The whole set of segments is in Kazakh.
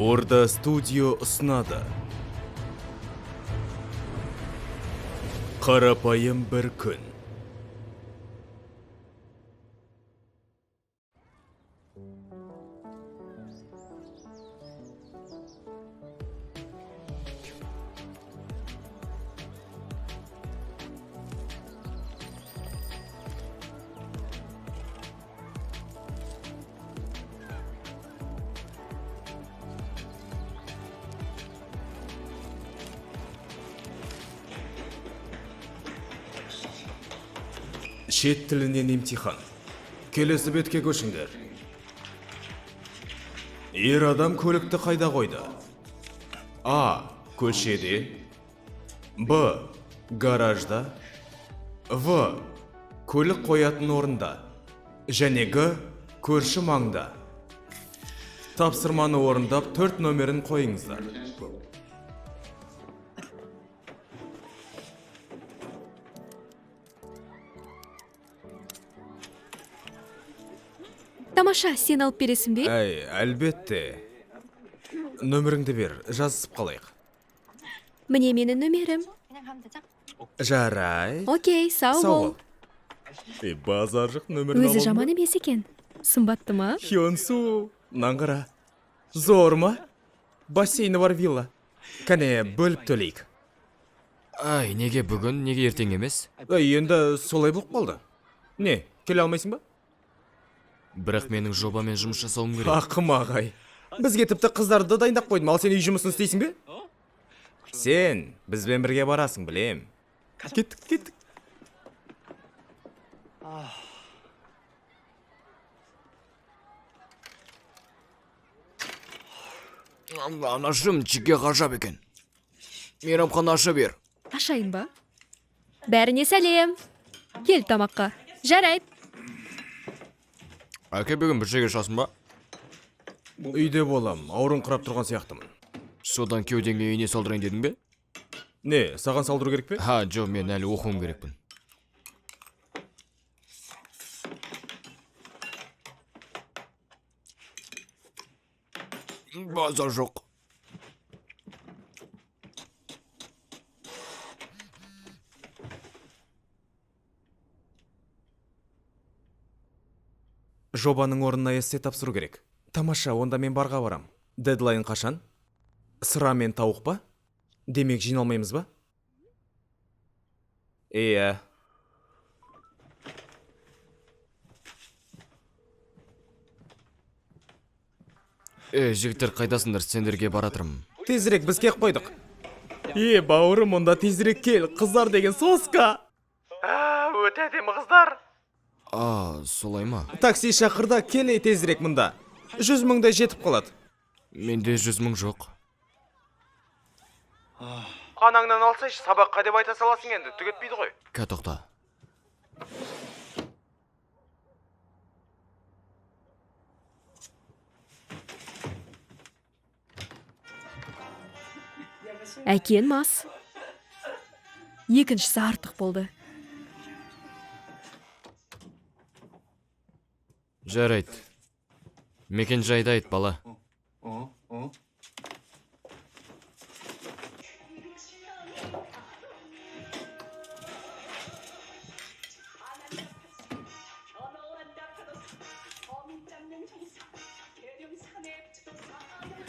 Орда студио ұсынады. Қарапайым бір күн. Шет тілінен емтихан. Келесі бетке көшіңдер. Ер адам көлікті қайда қойды? А. Көшеде. Б. Гаражда. В. Көлік қоятын орында. Және Г. Көрші маңда. Тапсырманы орындап 4 нөмерін қойыңыздар. Тамаша, сен алып бересің бе? Әлбетте. Нөміріңді бер, жазысып қалайық. Міне менің нөмерім. Жарай. Окей, сау бол. Базар жоқ нөмірін Өзі жаман емес екен. Сымбатты ма? Хёнсу, наңғыра. Зор ма? Бассейні бар вилла. Кәне, бөліп төлейік. Неге бүгін, неге ертең емес? Енді солай болып қалды. Не, келе алмайсың ба? Бірақ менің жобамен жұмыс жасауым керек. Ақымақ ай. Бізге тіпті қыздарды дайындап қойдым, ал сен үй жұмысын істейсің бе? Сен бізбен бірге барасың, білем. Кеттік. Анашым жеке ғажап екен. Мейрамхана аша бер. Ашайын ба? Бәріне сәлем. Кел тамаққа. Жарайды. Әке бүгін бір жерге шасын ба? Үйде болам, аурын құрап тұрған сияқтымын. Содан кеудеңе үйіне салдырайын дедің бе? Не, саған салдыру керек пе? Жоқ, мен әлі оқуым керекпін. Базар жоқ. Жобаның орнына эссе тапсыру керек. Тамаша, онда мен барға барам. Дедлайн қашан? Сыра мен тауық па? Демек жиналмаймыз ба? Иә. Жігіттер қайдасыңдар, сендерге баратырмын. Тезірек біз кек қойдық. Бауырым, онда тезірек кел, қыздар деген соска. Өте әдемі қыздар. Солай ма? Такси шақырда, келе тезірек мұнда. 100 000-дай жетіп қалады. Менде 100 000 жоқ. Анаңнан алсайшы, сабаққа деп айта саласың енді, түгетпейді ғой. Тоқта. Әкен мас. Екіншісі артық болды. Жарайды. Мекен жайды айт, бала.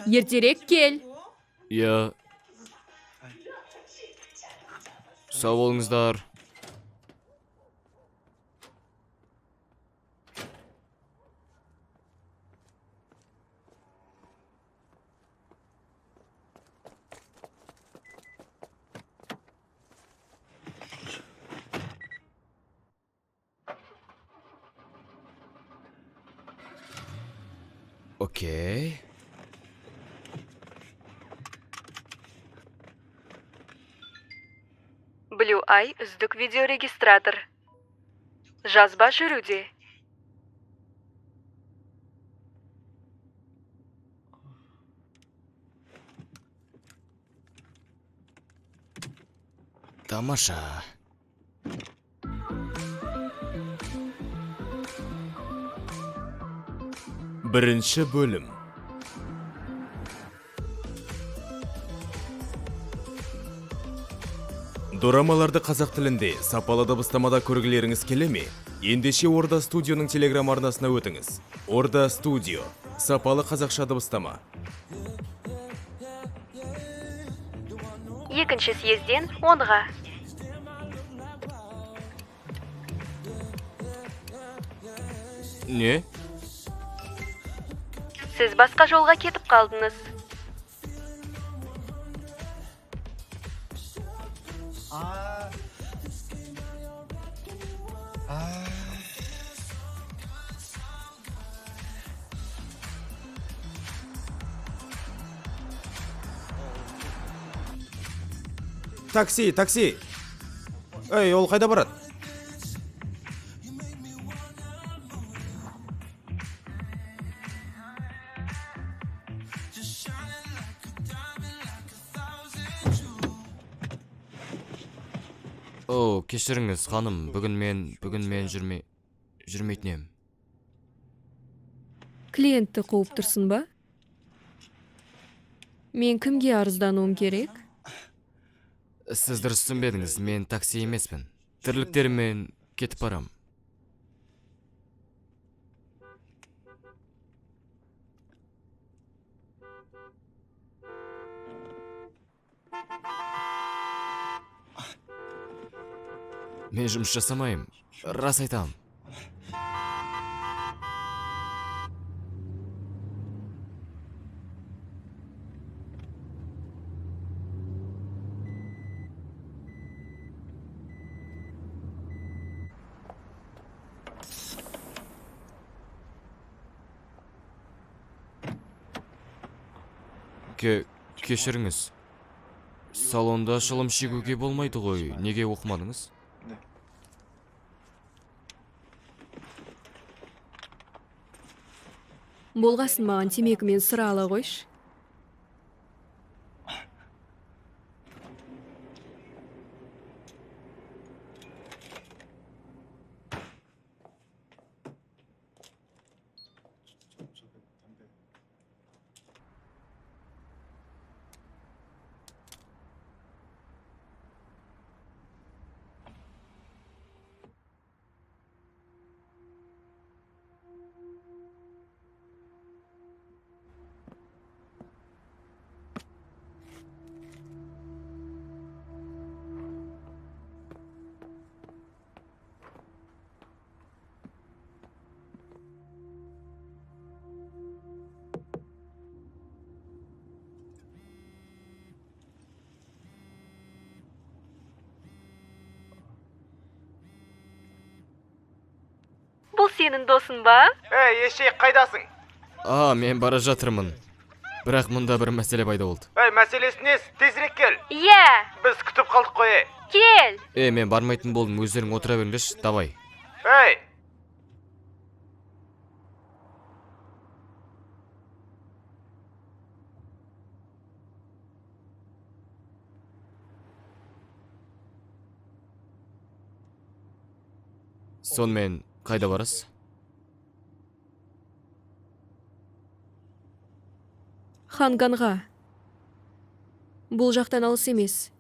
Ертерек кел. Иә. Сау болыңыздар. Окей. Blue Eye үздік видеорегистратор. Жазба жүруде. Тамаша. Бірінші бөлім. Дорамаларды қазақ тілінде сапалы дыбыстамада көргілеріңіз келе ме? Ендеше Орда Студионың телеграм арнасына өтіңіз. Орда Студио. Сапалы қазақша дыбыстама. Екінші съезден 10-ға. Не? Сіз басқа жолға кетіп қалдыңыз. Такси. Ей, ол қайда барады? О, кешіріңіз, ханым, бүгін мен жүрмейтін ем. Клиентті қуып тұрсын ба? Мен кімге арыздануым керек? Сіз дұрыс түсінбедіңіз, мен такси емеспін. Тірліктеріммен кетіп барам. Мен жұмыс жасамайым, рас айтам. Кешіріңіз. Салонда шылым шегуге болмайды ғой, неге оқымадыңыз? Болғасын маған темекімен сыра ала қойшы. Бұл сенің досың ба? Ей, ешек, қайдасың? Мен бара жатырмын. Бірақ мұнда бір мәселе пайда болды. Ей, мәселесі несі? Тезірек кел. Иә, Біз күтіп қалдық қой. кел. Мен бармайтын болдым, өздерің отыра беріңдерші, давай. Ей! Сонымен қайда барасыз? Ханганға. Бұл жақтан алыс емес.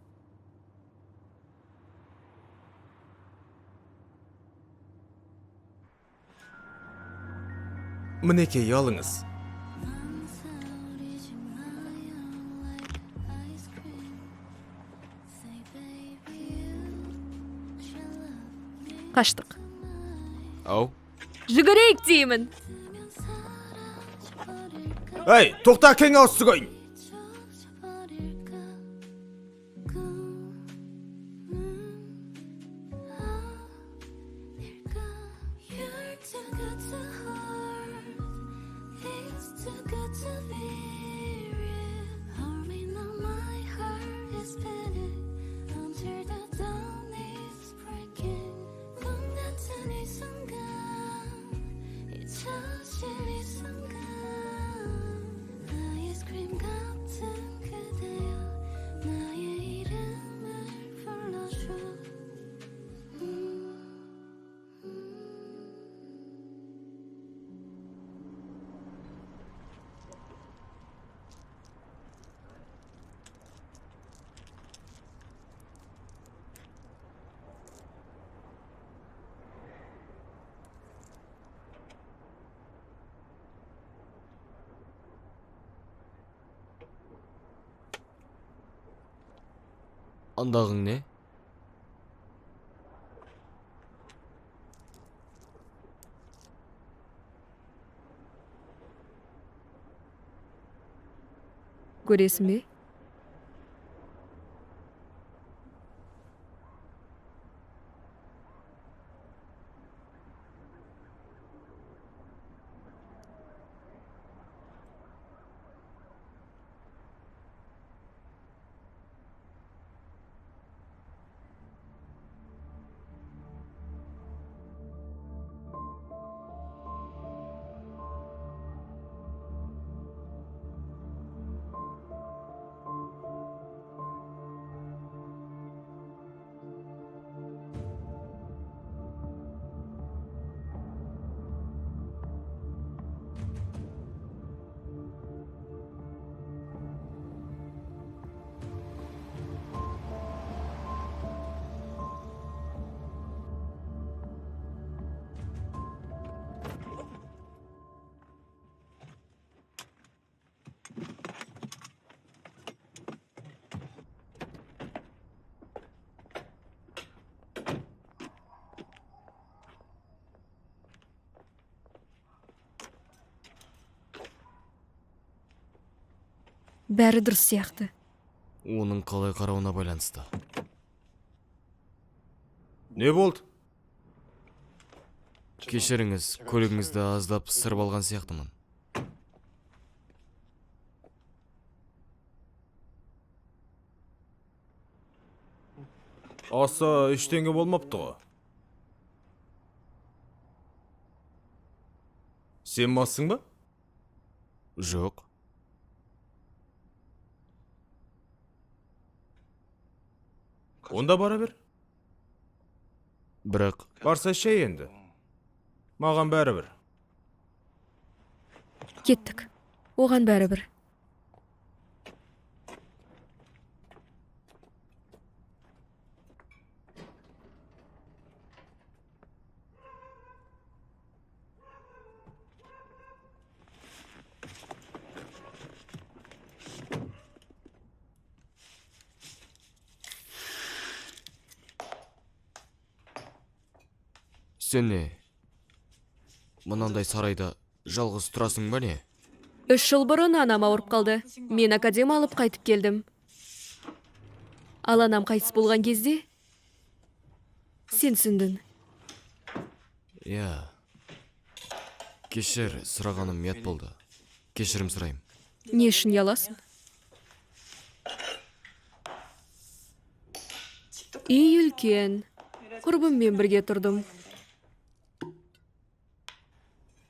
Мінекей, алыңыз. Қаштық. Ау? Жүгірейік деймін. Ей, тоқта, кең ауыз сүгейін. Scream Андағың не? Көресің бе? Бәрі дұрыс сияқты. Оның қалай қарауына байланысты. Не болды? Кешіріңіз, көлігіңізді аздап сырып алған сияқтымын. Аса ештеңе болмапты ғой. Сен массың ба? Жоқ. Онда бара бер. Бірақ Барса шай енді. Маған бәрі бір. Кеттік. Оған бәрі бір. сен не? Мынандай сарайда жалғыз тұрасың ба не? 3 жыл бұрын анам ауырып қалды. Мен академ алып қайтып келдім. Ал анам қайтыс болған кезде сен түсіндің. Я. Кешір, сұрағаным ұят болды. Кешірім сұрайым. Не үшін ұяласың? Үй үлкен. Құрбыммен бірге тұрдым.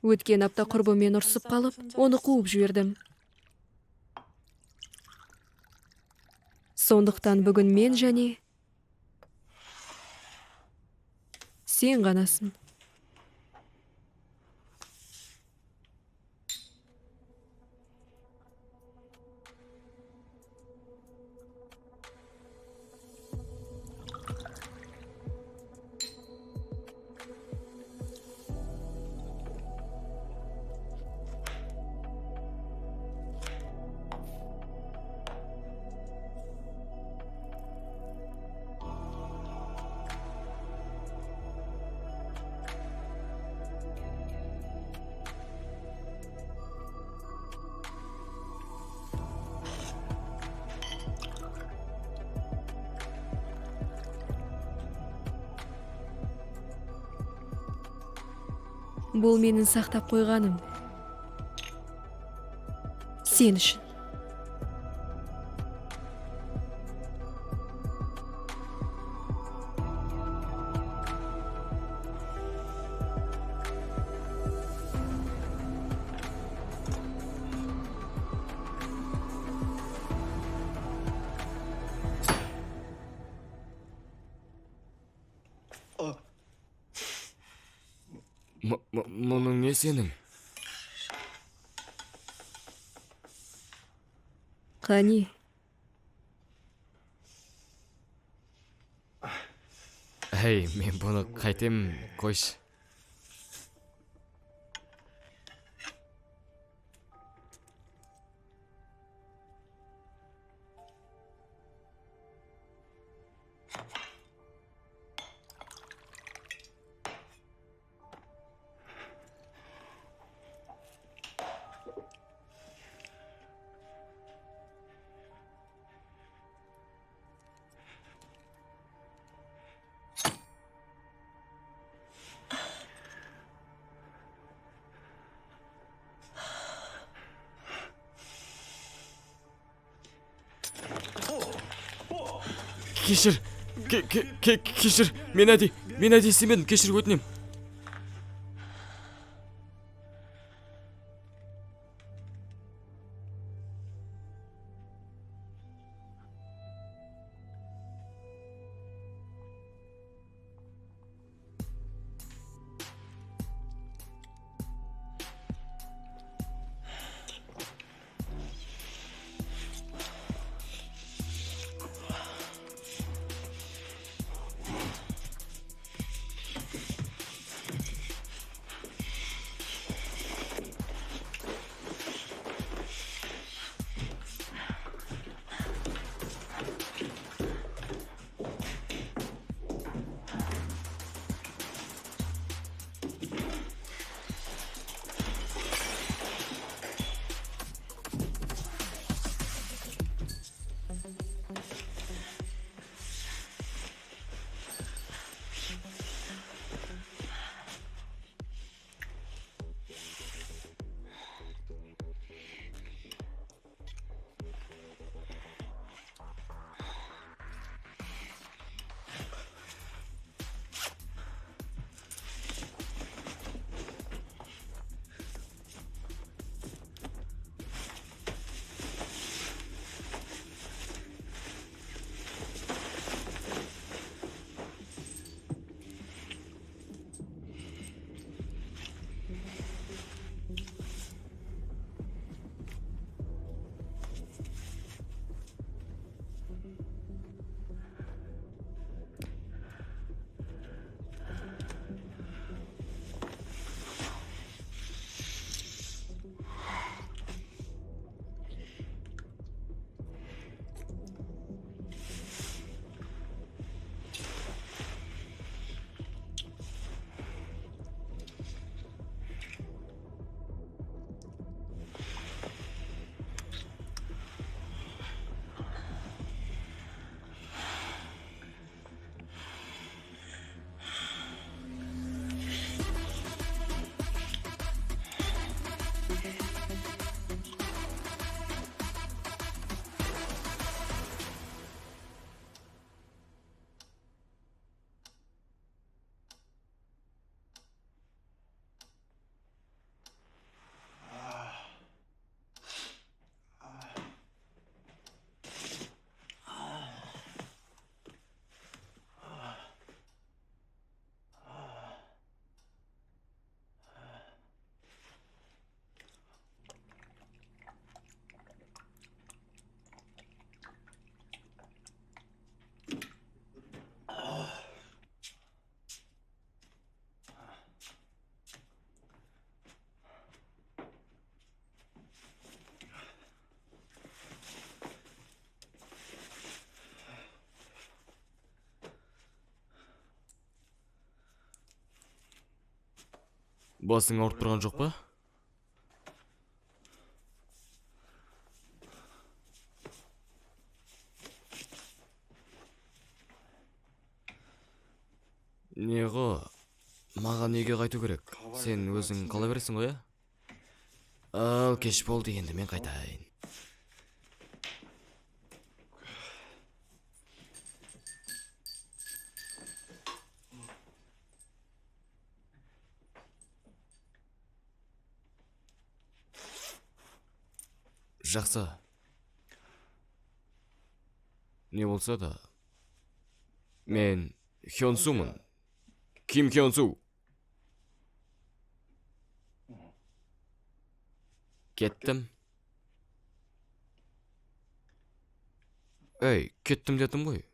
Өткен апта құрбыммен ұрсып қалып, оны қуып жібердім. Сондықтан бүгін мен және сен ғанасың. Бұл менің сақтап қойғаным. Сен үшін. Мұның не сенің? Қане? Әй, мен бұны қайтем, қойшы. кешір. Кешір. Мен әдейі істемедім. Кешір, өтінем. Басың ауырып тұрған жоқ па? Неғо, маған үйге қайту керек. Сен өзің қала бересің ғой, ә? Ал, кеш болды, енді мен қайтайын. Жақсы. Не болса да, мен Хёнсумын. Ким Хёнсу. Кеттім. Ей, кеттім дедім ғой.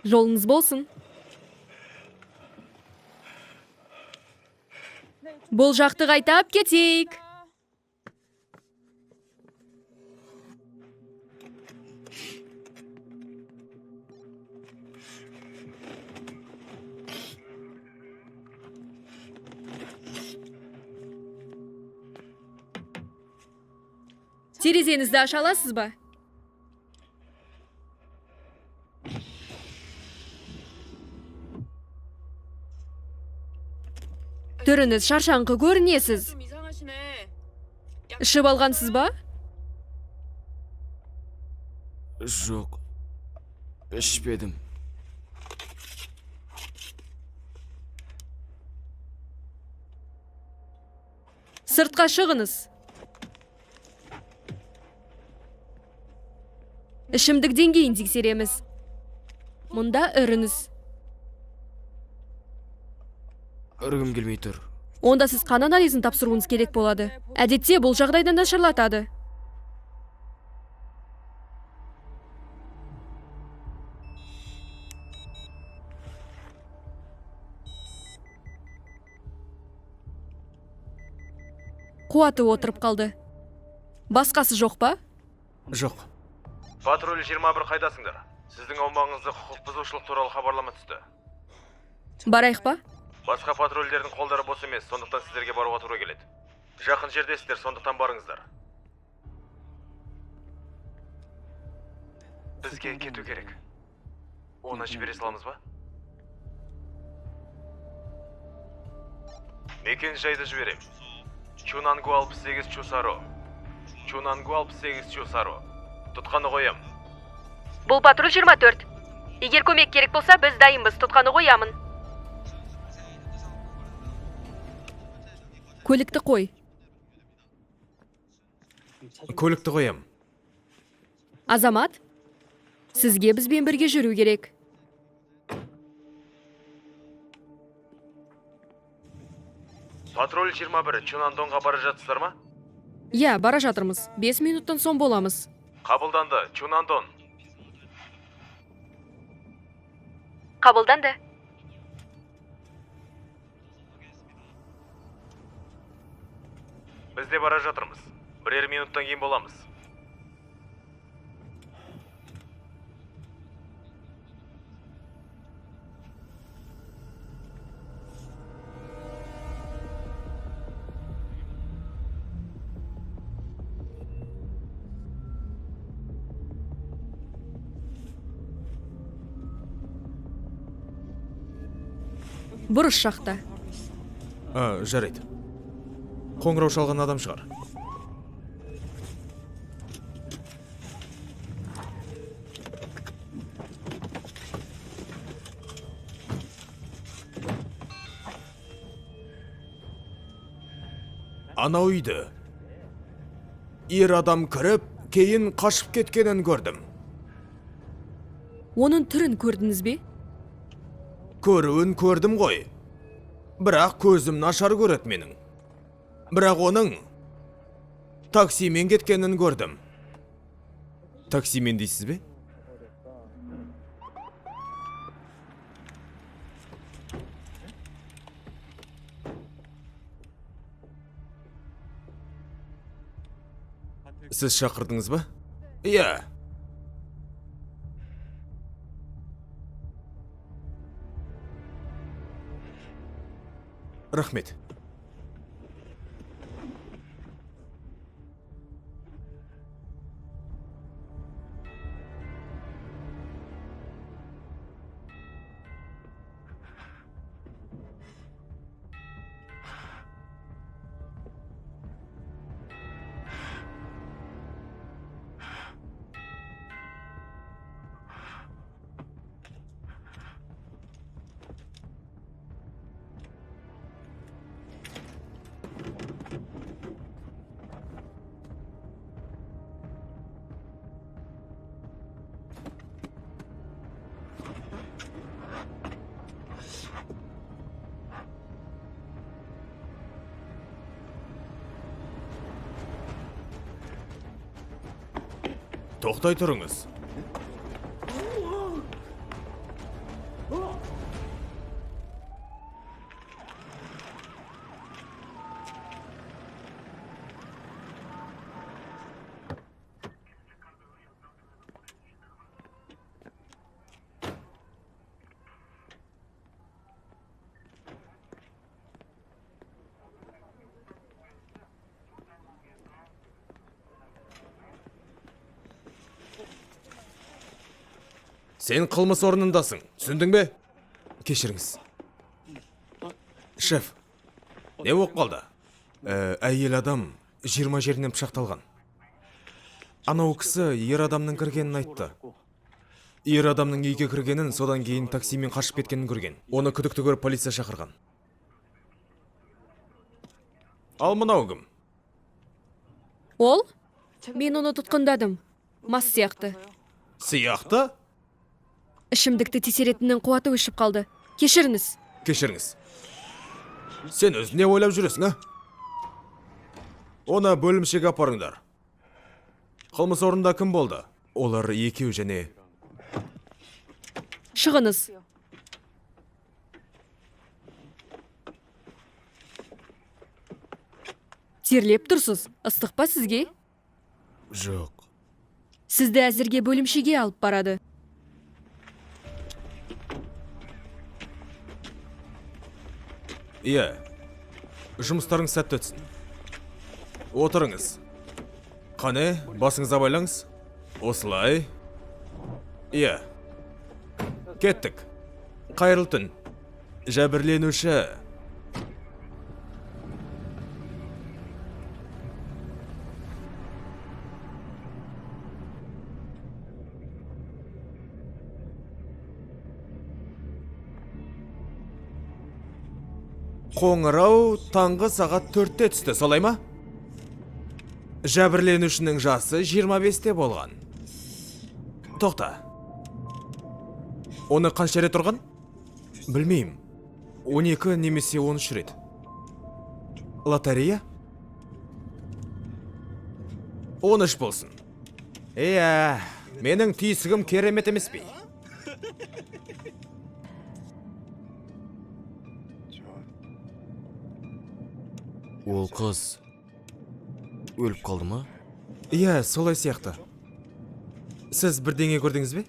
Жолыңыз болсын. Бұл жақты қайтап кетейік. Терезеңізді аша аласыз ба? Түріңіз шаршаңқы көрінесіз. Ішіп алғансыз ба? Жоқ. Ішпедім. Сыртқа шығыңыз. Ішімдік деңгейін тексереміз. Мұнда үріңіз. Үргім келмей тұр. Онда сіз қан анализін тапсыруыңыз керек болады. Әдетте бұл жағдайдан нашарлатады. Қуаты отырып қалды. Басқасы жоқ па? Жоқ. Патруль 21 қайдасыңдар? Сіздің аумағыңызда құқық бұзушылық туралы хабарлама түсті. Барайық па? Басқа патрульдердің қолдары бос емес, сондықтан сіздерге баруға тура келеді. Жақын жердесіздер, сондықтан барыңыздар. Бізге кету керек. Оны жібере саламыз ба? Мекен жайды жіберем. Чунангу 68 Чусаро. Чунангу 68 Чусаро. Тұтқаны қоям. Бұл патруль 24. Егер көмек керек болса, біз дайынбыз. Тұтқаны қоямын. Көлікті қой. Көлікті қоям. Азамат, сізге бізбен бірге жүру керек. Патруль 21 Чунандонға бара жатсыздар ма? Иә, бара жатырмыз. 5 минуттан соң боламыз. Қабылданды, Чунандон. Қабылданды. Біз де бара жатырмыз. Бірер минуттан кейін боламыз. Бұрыш жақта. Жарайды. Қоңырау шалған адам шығар. Анау үйді. Ер адам кіріп, кейін қашып кеткенін көрдім. Оның түрін көрдіңіз бе? Көруін көрдім ғой. Бірақ көзім нашар көрет менің. Бірақ оның таксимен кеткенін көрдім. Таксимен дейсіз бе? Сіз шақырдыңыз ба? Иә. Рахмет. Тоқтай тұрыңыз. Сен қылмыс орнындасың, түсіндің бе? Кешіріңіз. Шеф, не болып қалды? Әйел адам 20 жерінен пышақталған. Анау кісі ер адамның кіргенін айтты. Ер адамның үйге кіргенін, содан кейін таксимен қашып кеткенін көрген. Оны күдікті көріп полиция шақырған. Ал мынау кім? Ол? Мен оны тұтқындадым. Мас сияқты. Сияқты? Ішімдікті тексеретіннің қуаты өшіп қалды. Кешіріңіз. Кешіріңіз. Сен өзіне ойлап жүресің, Оны бөлімшеге апарыңдар. Қылмыс орнында кім болды? Олар екеу және... Шығыңыз. Терлеп тұрсыз. Ыстық па сізге? Жоқ. Сізді әзірге бөлімшеге алып барады. Иә, жұмыстарың сәтті өтсін. Отырыңыз. Қане, басыңызға байлаңыз. Осылай. Иә. Кеттік. Қайырлы түн. Жәбірленуші. Қоңырау таңғы сағат 4-те түсті, солай ма? Жәбірленушінің жасы 25-те болған. Тоқта. Оны қанша рет ұрған? Білмеймін. 12 немесе 13 рет. Лотерея? 13 болсын. Иә, менің түйсігім керемет емес пе? Ол қыз өліп қалды ма? Иә, солай сияқты. Сіз бірдеңе көрдіңіз бе?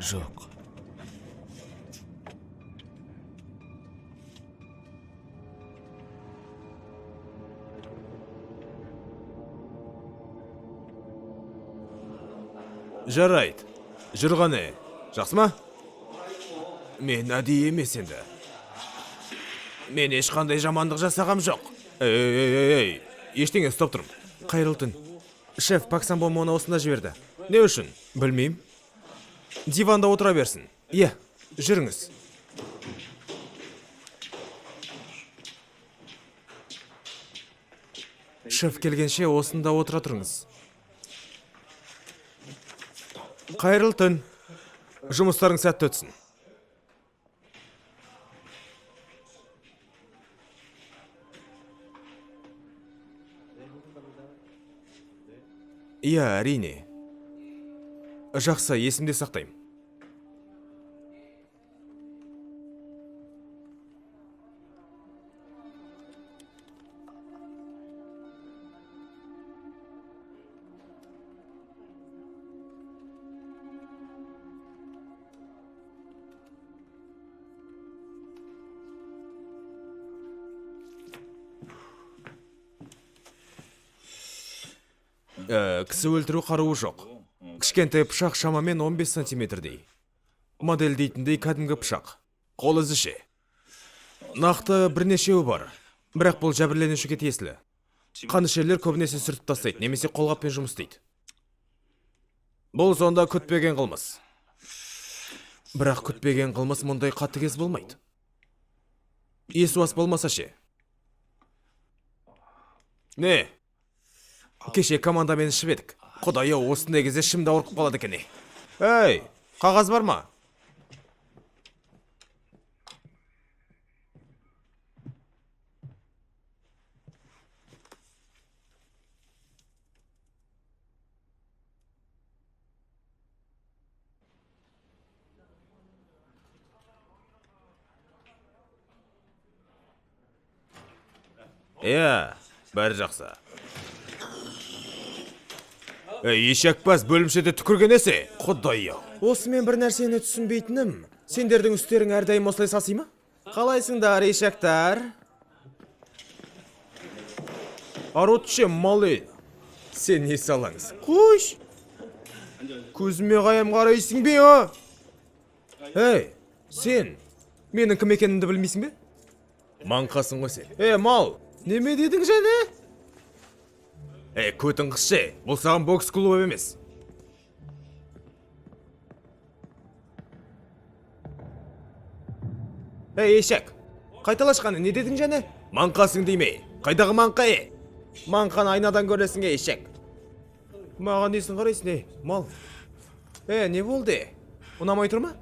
Жоқ. Жарайды. Жүрғаны. Жақсы ма? Мен әдейі емес енді. Мен ешқандай жамандық жасағам жоқ. Ей, ештеңе ұстап тұрмын. Қайырлы түн. Шеф, Паксан Бом оны осында жіберді. Не үшін? Білмеймін. Диванда отыра берсін. Иә, жүріңіз. Шеф келгенше осында отыра тұрыңыз. Қайырлы түн. Жұмыстарың сәтті өтсін. Иә, әрине. Жақсы, есімде сақтаймын. Кісі өлтіру қаруы жоқ. Кішкентай пышақ шамамен 15 сантиметрдей. Модель дейтіндей кәдімгі пышақ. Қол ізі ше. Нақты бірнешеуі бар. Бірақ бұл жәбірленушіге тиесілі. Қанішерлер көбінесе сүртіп тастайды, немесе қолғаппен жұмыс істейді. Бұл сонда күтпеген қылмыс. Бірақ күтпеген қылмыс мұндай қатыгез болмайды. Есуас болмаса ше. Не? Кеше командамен ішіп едік. Құдай ау, осындай кезде ішімді ауырып қалады екен. Ей, қағаз бар ма? Иә, бәрі жақсы. Ешекбас бөлімшеде түкіргенесе, Құдай ау. Осымен бір нәрсені түсінбейтінім. Сендердің үстерің әрдайым осылай сасый ма? Қалайсыңдар, ешектар? Арутше, малы. Сен не салаңыз? Қойш! көзіме қайым қарайсың бе, а? Ей, сен менің кім екенімді білмейсің бе? Маңқасың ғой сен. Мал, неме дедің және? Көтің қызшы, бұл саған бокс клубы емес. Ешек, қайталашқаны не дедің және? Маңқасың дейме, қайдағы маңқа, Маңқаны айнадан көресің, ешек. Маған несін қарайсың, мал? Не болды? Ұнамай тұр ма?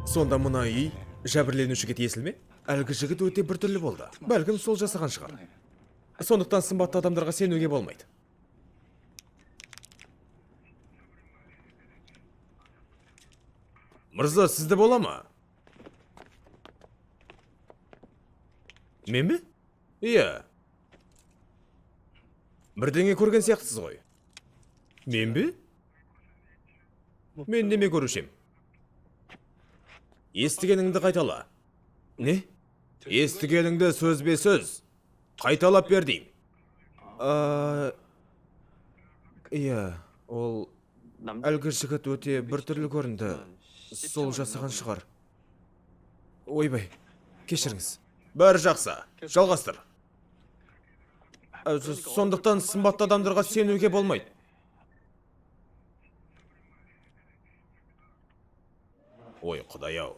Сонда мына үй жәбірленушіге тиесілі ме? Әлгі жігіт өте бір түрлі болды. Бәлкім сол жасаған шығар. Сондықтан сымбатты адамдарға сенуге болмайды. Мырза, сізді бола ма? Мен бе? Иә. Бірдеңе көрген сияқтысыз ғой. Мен бе? Мен неме көрушем? Естігеніңді қайтала. Не? Естігеніңді сөзбе сөз. Қайталап бер дейм. Иә, ол әлгі жігіт өте бір түрлі көрінді. Сол жасаған шығар. Ойбай, кешіріңіз. Бәрі жақсы, жалғастыр. Сондықтан сымбатты адамдарға сенуге болмайды. Ой, құдай-ау.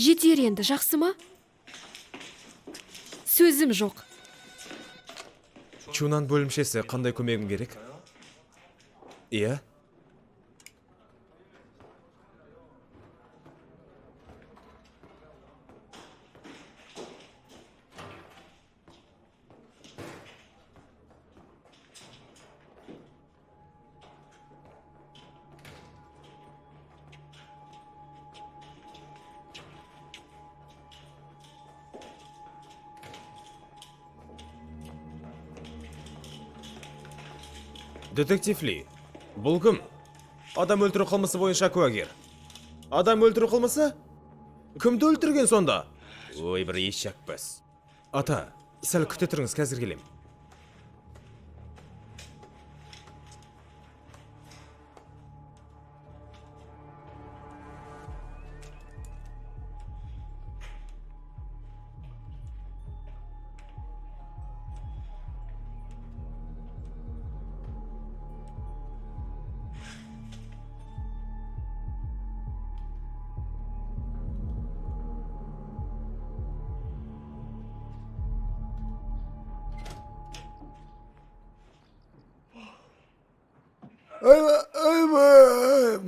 Жетер енді, жақсы ма? Сөзім жоқ. Чунан бөлімшесі қандай көмегім керек? Иә? Детектив Ли, бұл кім? Адам өлтіру қылмысы бойынша куәгер. Адам өлтіру қылмысы? Кімді өлтірген сонда? Ой, бір ешек біз. Ата, сәл күте тұрыңыз, қазір келем.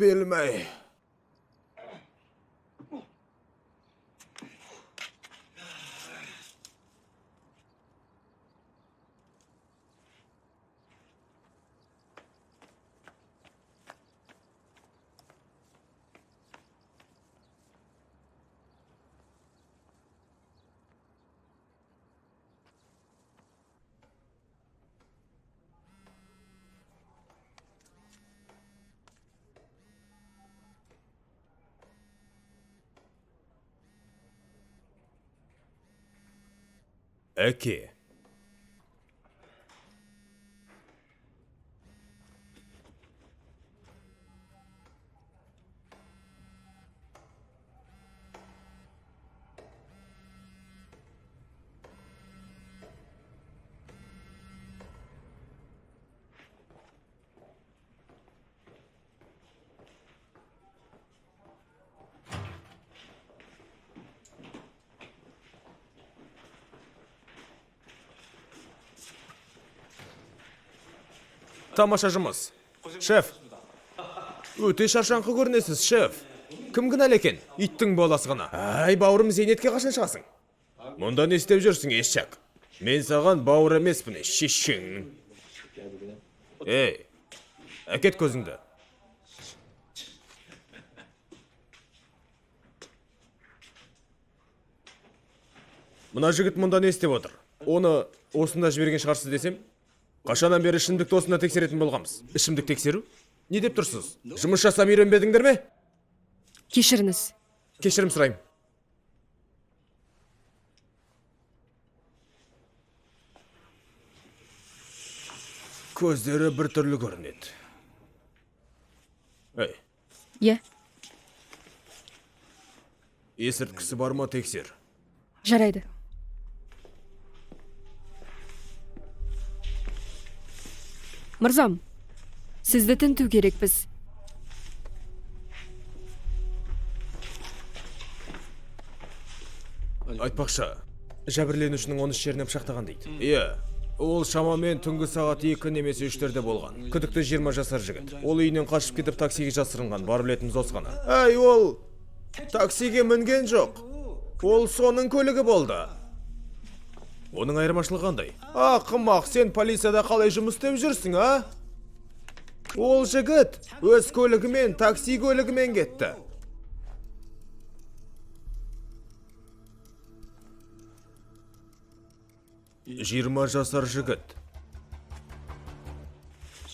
Bilmey. Әке. Тамаша жұмыс. Шеф, өте шаршаңқы көрінесіз, шеф. Кім кінәлі екен? Иттің баласы ғана. Ай, бауырым, зейнетке қашан шығасың? Мұнда не істеп жүрсің, ешек? Мен саған бауыр емеспін, шешің. Әкет көзіңді. Мына жігіт мұнда не істеп отыр? Оны осында жіберген шығарсыз десем? Қашанан бері ішімдікті осында тексеретін болғамыз. Ішімдік тексеру? Не деп тұрсыз? Жұмыс жасап үйренбедіңдер ме? Кешіріңіз. Кешірім сұрайым. көздері бір түрлі көрінеді. Ей, Е, есірткісі бар ма тексер. жарайды. Мырзам, сізді тінту керекпіз. Айтпақшы, жәбірленушінің 13 жеріне пышақтаған дейді. Иә, ол шамамен түнгі сағат 2 немесе 3-терде болған. Күдікті 20 жасар жігіт. Ол үйінен қашып кетіп таксиге жасырынған, бар білетіміз осы ғана. Әй, ол таксиге мінген жоқ. Ол соның көлігі болды. Оның айырмашылығы қандай? Ақымақ, сен полицияда қалай жұмыс істеп жүрсің, а? Ол жігіт өз көлігімен, такси көлігімен кетті. Жиырма жасар жігіт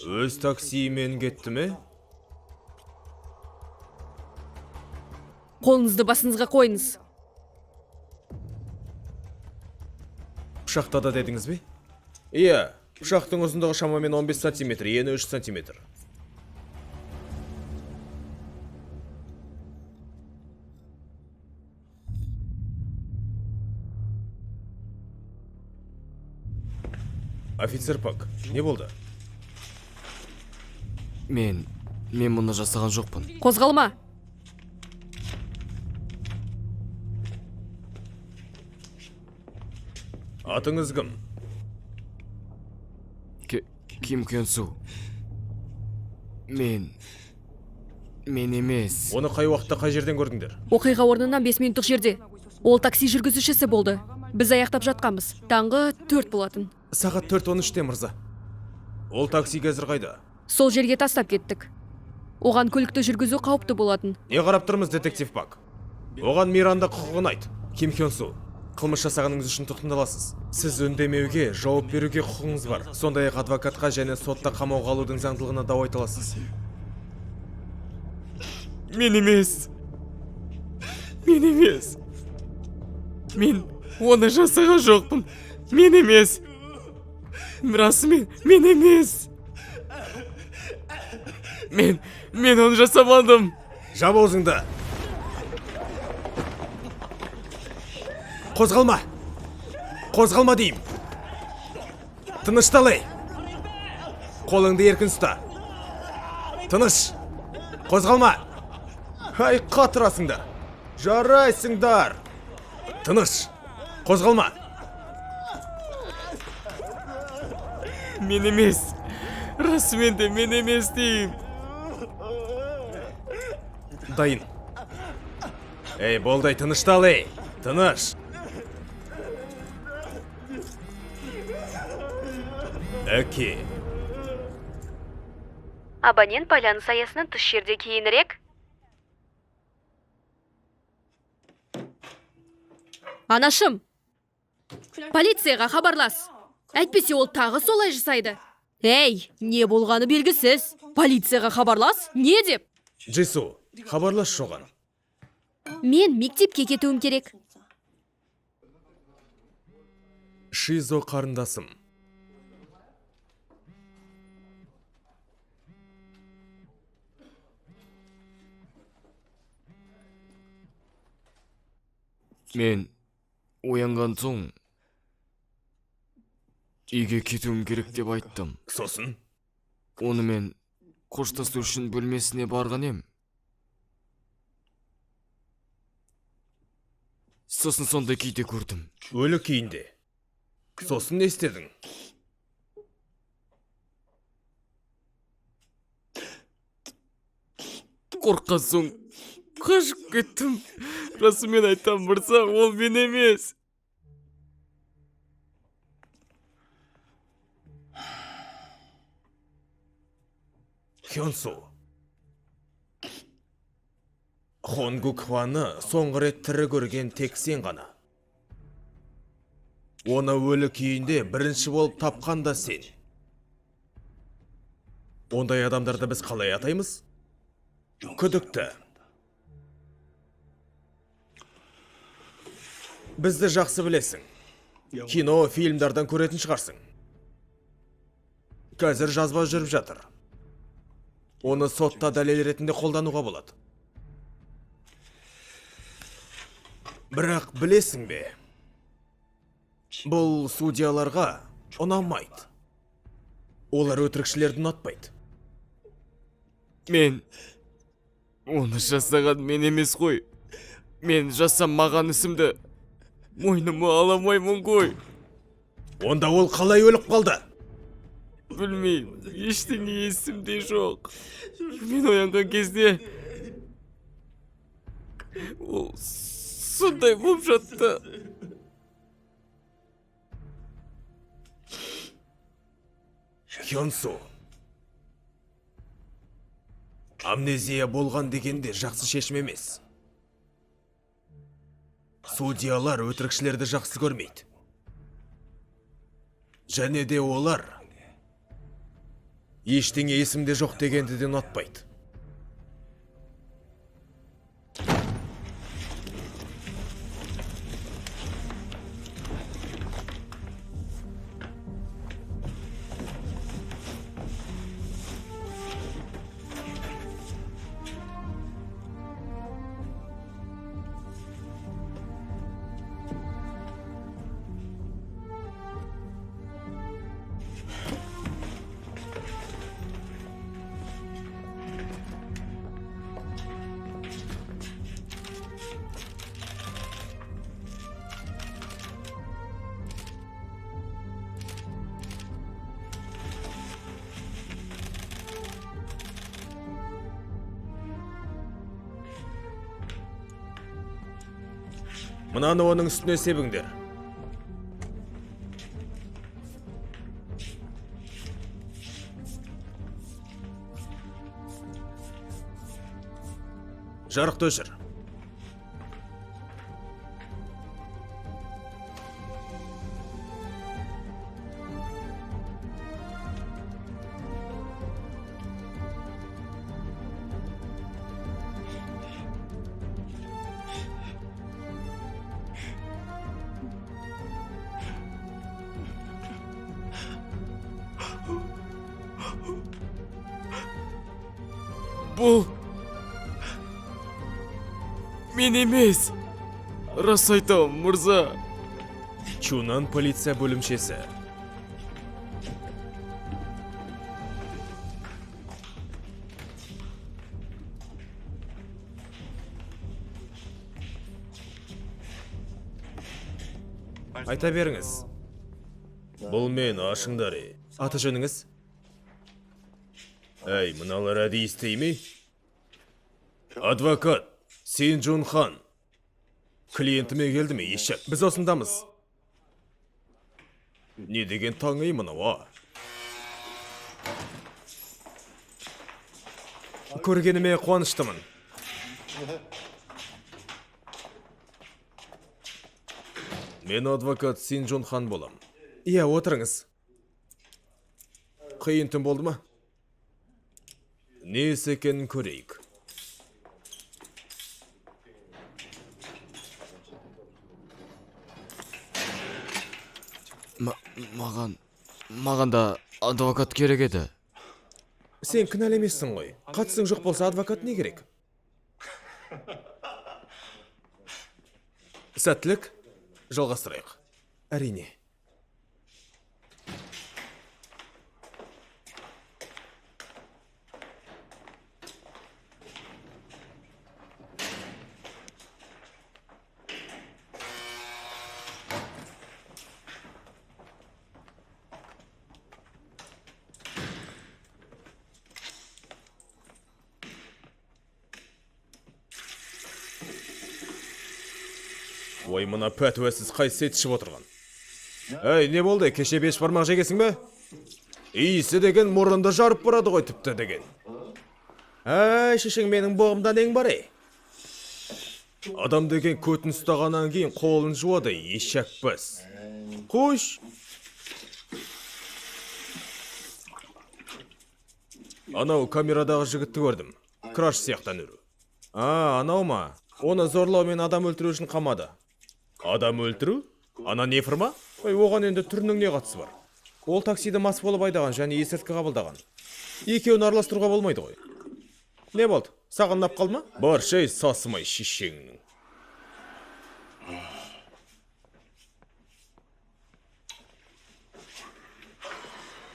өз таксиімен кетті ме? Қолыңызды басыңызға қойыңыз. Пышақтады дедіңіз бе? Иә, пышақтың ұзындығы шамамен 15 сантиметр, ені 3 сантиметр. Офицер Пак, не болды? Мен мұны жасаған жоқпын. Қозғалма. Атыңыз кім? Ким Кён Су. Мен емес. Оны қай уақытта қай жерден көрдіңдер? Оқиға орнынан 5 минуттық жерде. Ол такси жүргізушісі болды. Біз аяқтап жатқанбыз. Таңғы 4 болатын. Сағат 4:13-те, мырза. Ол такси қазір қайда? Сол жерге тастап кеттік. Оған көлікті жүргізу қауіпті болатын. Не қарап тұрмыз, детектив Пак? Оған Миранда құқығын айт. Ким Кён Су, қылмыс жасағаныңыз үшін тұтқындаласыз. Сіз үндемеуге, жауап беруге құқығыңыз бар. Сондай-ақ адвокатқа және сотта қамауға алудың заңдылығына дау айта аласыз. Мен емес. Мен оны жасаған жоқпын. Мен емес. Расымен, мен емес. Мен оны жасамадым. Жап аузыңды. Қозғалма. Қозғалма дейім. Тыныштал, ей. Қолыңды еркін ұста. Тыныш. Қозғалма. Ай, қатырасыңдар. Жарайсыңдар. Тыныш. Қозғалма. Мен емес. Расымен де мен емес дейім. Дайын. Ей, болдай, тыныштал, ей. Тыныш. Әке. Абонент байланыс аясынан тыс жерде кейінірек. Анашым, полицияға хабарлас. Әйтпесе ол тағы солай жасайды. Ей, не болғаны белгісіз. Полицияға хабарлас, не деп? Джису, хабарлас жоған. Мен мектепке кетуім керек. Шизо қарындасым. Мен оянған соң үйге кетуім керек деп айттым. Сосын? Оны мен қоштасу үшін бөлмесіне барған ем. Сосын сондай күйде көрдім. Өлі күйінде. Сосын не істедің? Қорққан соң қашып кеттім. Расымен айтам, мырза, ол мен емес. Кёнсу. Хонгук Хваны соңғы рет тірі көрген тек сен ғана. Оны өлі күйінде бірінші болып тапқан да сен. Ондай адамдарды біз қалай атаймыз? Күдікті. Бізді жақсы білесің. Кино, фильмдардан көретін шығарсың. Қазір жазба жүріп жатыр. Оны сотта дәлел ретінде қолдануға болады. Бірақ білесің бе? Бұл судьяларға ұнамайды. Олар өтірікшілерді ұнатпайды. Мен... Оны жасаған мен емес қой. Мен жасамаған ісімді мойныма аламаймын ғой. Онда ол қалай өліп қалды? Білмеймін, ештеңе есімде жоқ. Мен оянған кезде ол сондай болып жатты. Хёнсу. Амнезия болған дегенде жақсы шешім емес. Судьялар өтірікшілерді жақсы көрмейді. Және де олар ештеңе есімде жоқ дегенді де ұнатпайды. Мынаны оның үстіне себіңдер. Жарықты өшір. Бұл... Мен емес. Рас айтам, мырза. Чунан полиция бөлімшесі. Айта беріңіз. Бұл мен, ашыңдар. Аты жөніңіз? Әй, мыналар әдейі істей ме? Адвокат Син Джун Хан. Клиентіме келді ме, ешек? Біз осындамыз. Не деген таңы мынау? Көргеніме қуаныштымын. Мен адвокат Син Джун Хан болам. Иә, отырыңыз. Қиын түн болды ма? Несі екенін көрейік. Маған да адвокат керек еді. Сен кінәлі емессің ғой. Қатысың жоқ болса адвокат не керек? Сәттілік, жалғастырайық. Әрине. Ой, мына пәтуәсіз қайсы ішіп отырған. Әй, не болды? Кеше 5 бармақ жегесің бе? Иісі деген мұрынды жарып барады ғой тіпті деген. Әй, шешең, менің боғымда нең бар, Адам деген көтін ұстағаннан кейін қолын жуады, ешек біз. Қош! Анау камерадағы жігітті көрдім. Краш сияқтан үру. Анау ма? Оны зорлау мен адам өлтіру үшін қамады. Адам өлтіру? Ана нефір ма? Оған енді түрінің не қатысы бар? Ол таксиді мас болып айдаған және есірткі қабылдаған. Екеуін араластыруға болмайды ғой. Не болды? Саған ұнап қалма? Бар, шай сасымай шешеңнің.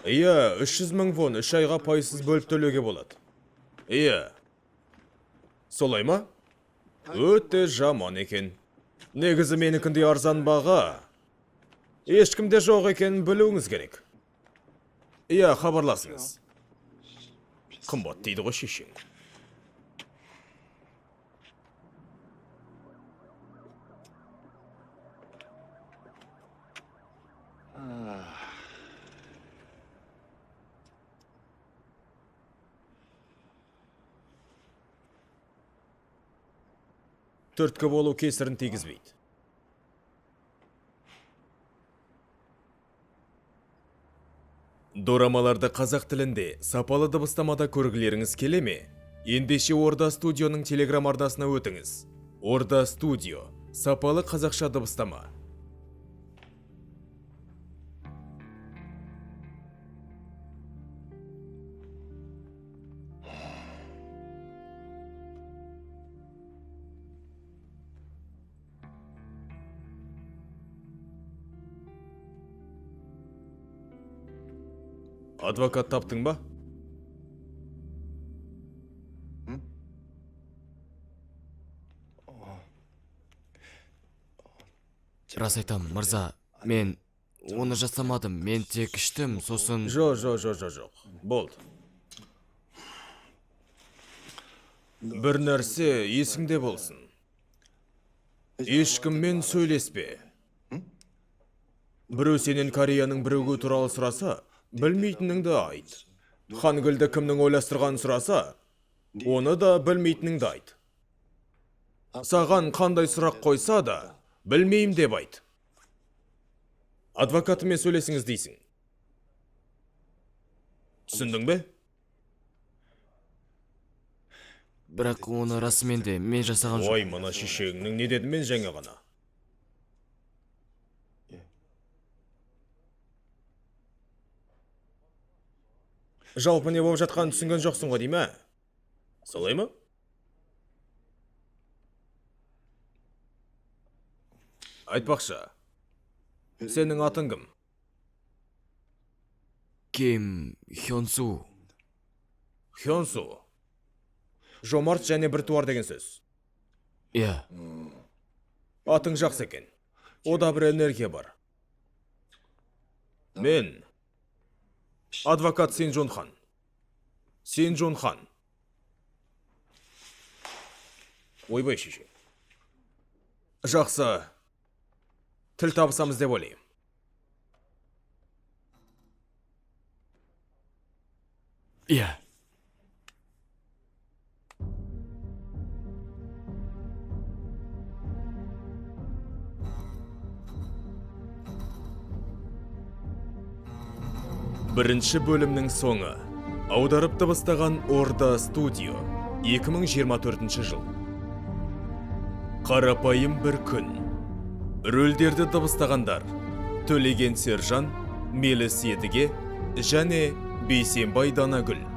Иә, 300 000 вон 3 айға пайсыз бөліп төлеуге болады. Иә. Солай ма? Өте жаман екен. Негізі менікіндей арзан баға. Ешкімде жоқ екенін білуіңіз керек. Иә, хабарласыңыз. Қымбат дейді ғой шешең. Түрткі болу кесірін тигізбейді. Дорамаларды қазақ тілінде сапалы дыбыстамада көргілеріңіз келе ме? Ендеше Орда Студионың телеграм арнасына өтіңіз. Орда Студио. Сапалы қазақша дыбыстама. Адвокат таптың ба? Рас айтам, мырза, мен оны жасамадым, мен тек іштім, сосын... Жоқ. Болды. Бір нәрсе есіңде болсын. Ешкіммен сөйлеспе. Біреу сенен Кореяның біреуге туралы сұраса, білмейтініңді айт. Хангүлді кімнің ойластырғанын сұраса, оны да білмейтініңді айт. Саған қандай сұрақ қойса да, білмейм деп айт. Адвокатымен сөйлесіңіз дейсің. Түсіндің бе? Бірақ оны расымен де мен жасаған жоқ. Ой, мына шешеңнің не дедім мен жаңа ғана. Жалпы не болып жатқанын түсінген жоқсың ғой дейме? Солай ма? Айтпақшы, сенің атың кім? Ким Хёнсу. Хёнсу. Жомарт және біртуар деген сөз. Иә. Атың жақсы екен. Ода бір энергия бар. Мен адвокат Син Джун Хан. Син Джун Хан. Ойбай шешең. Жақсы. Тіл табысамыз деп ойлаймын. Иә. Бірінші бөлімнің соңы. Аударып дыбыстаған Орда Студио. 2024 жыл. Қарапайым бір күн. Рөлдерді дыбыстағандар: Төлеген Сержан, Меліс Едіге және Бейсенбай Данагүл.